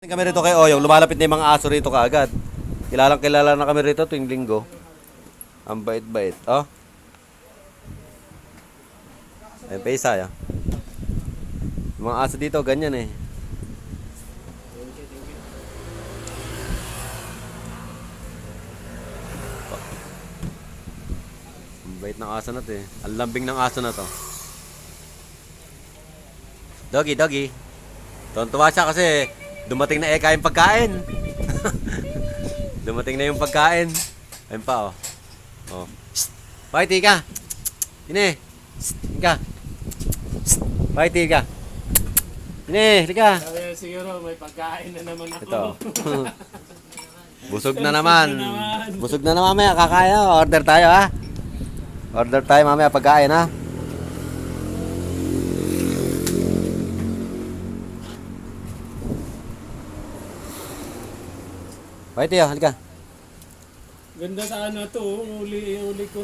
Kami rito kay Oyong, lumalapit na yung mga aso rito kaagad. Kilalang kilala na kami rito tuwing linggo. Ang bait-bait. Oh. Ayun pa isa ya. Yung mga aso dito, ganyan eh. Ang bait ng aso na to eh. Ang lambing ng aso na to. Doggy, doggy. Tuwan-tuwa siya kasi dumating na eka yung pagkain. Dumating na yung pagkain. Ayun pa oh. Oh. Pakiti ka. Ine. Ika. Pakiti ka. Ine, lika. Sabi siguro may pagkain na naman ako. Ito. Busog na naman. Busog na naman mamaya. Kakaya. Order tayo ha. Order tayo mamaya pagkain ha. Pakiti oh, halika. Ganda sana to, uli ko.